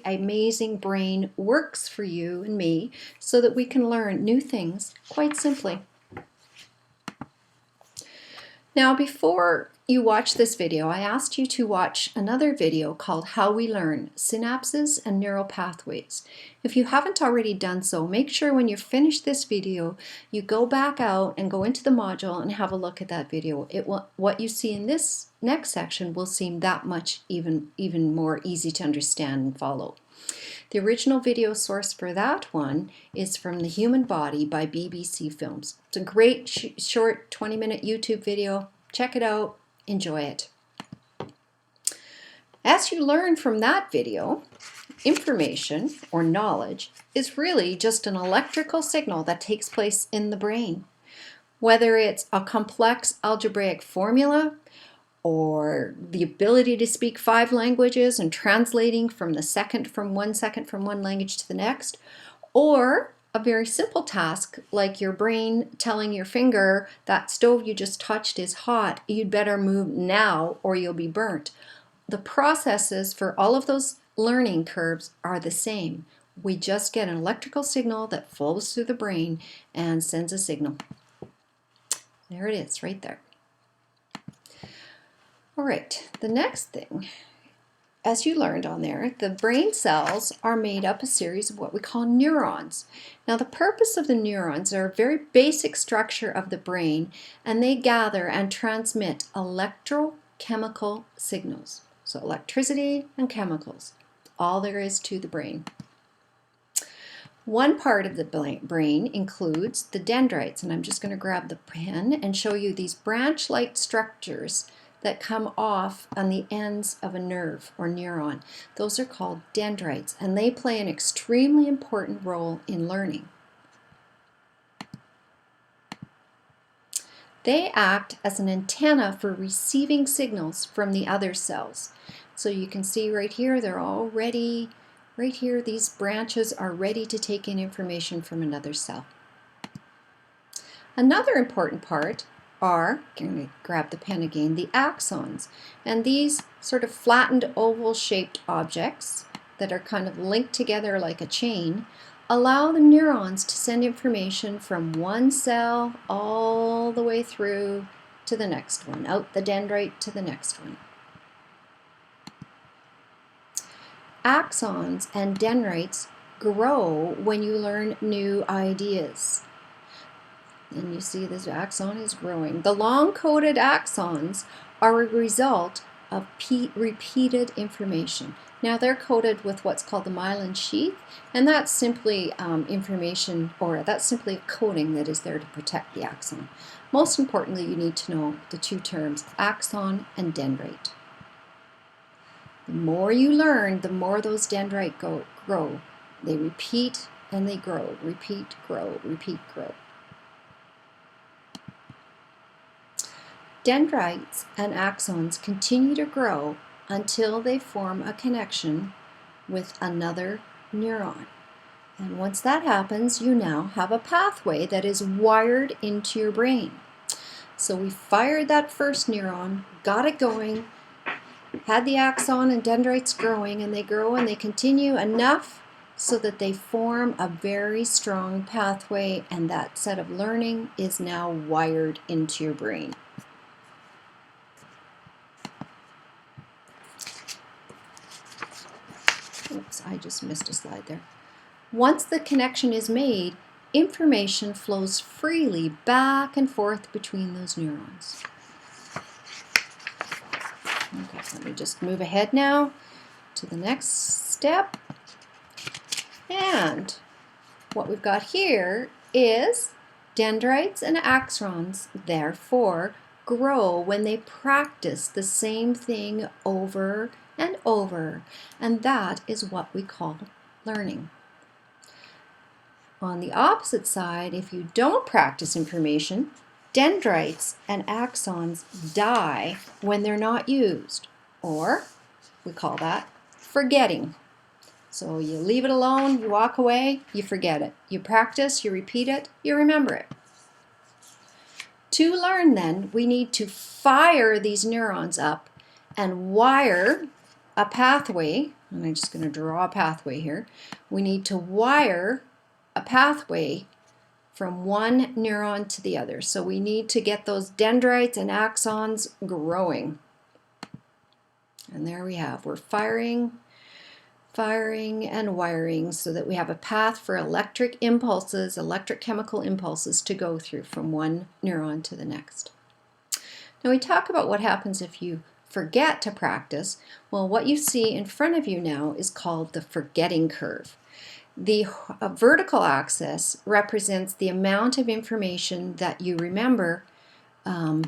amazing brain works for you and me so that we can learn new things quite simply. Now, before you watch this video, I asked you to watch another video called How We Learn, Synapses and Neural Pathways. If you haven't already done so, make sure when you finish this video, you go back out and go into the module and have a look at that video. What you see in this next section will seem that much even more easy to understand and follow. The original video source for that one is from The Human Body by BBC Films. It's a great short 20-minute YouTube video. Check it out. Enjoy it. As you learn from that video, information or knowledge is really just an electrical signal that takes place in the brain. Whether it's a complex algebraic formula, or the ability to speak 5 languages and translating from 1 second from one language to the next, or a very simple task like your brain telling your finger that stove you just touched is hot, you'd better move now or you'll be burnt. The processes for all of those learning curves are the same. We just get an electrical signal that flows through the brain and sends a signal. There it is, right there. All right, the next thing, as you learned on there, the brain cells are made up a series of what we call neurons. Now, the purpose of the neurons are a very basic structure of the brain, and they gather and transmit electrochemical signals. So electricity and chemicals, all there is to the brain. One part of the brain includes the dendrites, and I'm just going to grab the pen and show you these branch-like structures that come off on the ends of a nerve or neuron. Those are called dendrites, and they play an extremely important role in learning. They act as an antenna for receiving signals from the other cells. So you can see right here, they're all ready. Right here, these branches are ready to take in information from another cell. Another important part are, can we grab the pen again, the axons. And these sort of flattened oval-shaped objects that are kind of linked together like a chain allow the neurons to send information from one cell all the way through to the next one, out the dendrite to the next one. Axons and dendrites grow when you learn new ideas. And you see this axon is growing. The long-coded axons are a result of repeated information. Now they're coded with what's called the myelin sheath, and that's simply information, or that's simply a coating that is there to protect the axon. Most importantly, you need to know the two terms, axon and dendrite. The more you learn, the more those dendrites grow. They repeat and they grow. Repeat, grow, repeat, grow. Dendrites and axons continue to grow until they form a connection with another neuron. And once that happens, you now have a pathway that is wired into your brain. So we fired that first neuron, got it going, had the axon and dendrites growing, and they grow and they continue enough so that they form a very strong pathway, and that set of learning is now wired into your brain. Oops, I just missed a slide there. Once the connection is made, information flows freely back and forth between those neurons. Okay, let me just move ahead now to the next step. And what we've got here is dendrites and axons, therefore, grow when they practice the same thing over and over, and that is what we call learning. On the opposite side, if you don't practice information, dendrites and axons die when they're not used, or we call that forgetting. So you leave it alone, you walk away, you forget it. You practice, you repeat it, you remember it. To learn then, we need to fire these neurons up and wire a pathway, and I'm just going to draw a pathway here. We need to wire a pathway from one neuron to the other. So we need to get those dendrites and axons growing. And there we have, we're firing and wiring so that we have a path for electric impulses, electrochemical impulses to go through from one neuron to the next. Now we talk about what happens if you forget to practice. Well, what you see in front of you now is called the forgetting curve. The vertical axis represents the amount of information that you remember at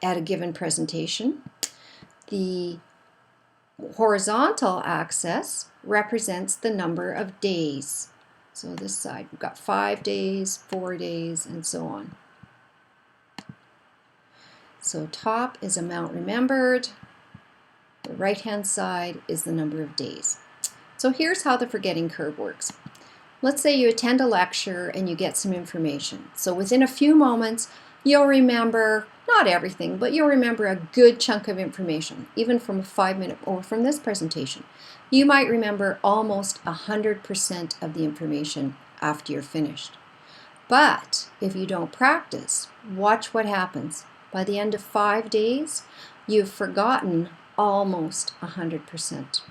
a given presentation. The horizontal axis represents the number of days. So this side, we've got 5 days, 4 days, and so on. So top is amount remembered. The right-hand side is the number of days. So here's how the forgetting curve works. Let's say you attend a lecture and you get some information. So within a few moments, you'll remember, not everything, but you'll remember a good chunk of information, even from a 5-minute or from this presentation. You might remember almost 100% of the information after you're finished. But if you don't practice, watch what happens. By the end of 5 days, you've forgotten almost 100%.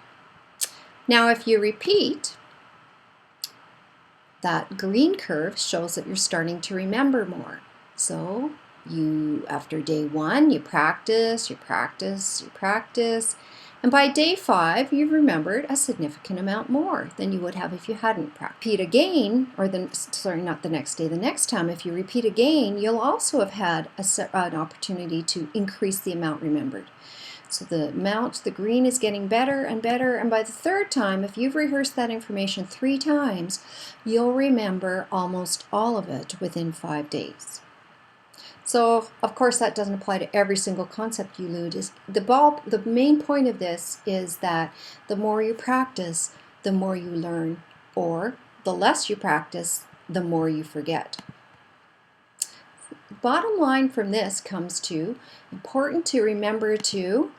Now, if you repeat, that green curve shows that you're starting to remember more. So after day 1, you practice, and by day 5, you've remembered a significant amount more than you would have if you hadn't practiced. Repeat again, or not the next day, the next time, if you repeat again, you'll also have had an opportunity to increase the amount remembered. So the green is getting better and better, and by the 3rd time, if you've rehearsed that information 3 times, you'll remember almost all of it within 5 days. So, of course, that doesn't apply to every single concept you lose. The main point of this is that the more you practice, the more you learn, or the less you practice, the more you forget. Bottom line from this comes to important to remember to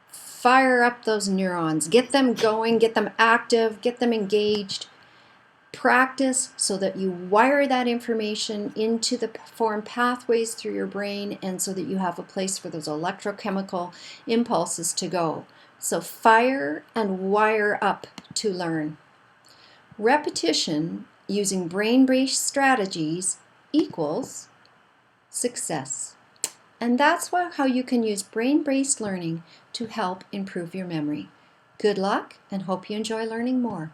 fire up those neurons, get them going, get them active, get them engaged. Practice so that you wire that information into the form pathways through your brain, and so that you have a place for those electrochemical impulses to go. So fire and wire up to learn. Repetition using brain-based strategies equals success. And that's how you can use brain-based learning to help improve your memory. Good luck, and hope you enjoy learning more.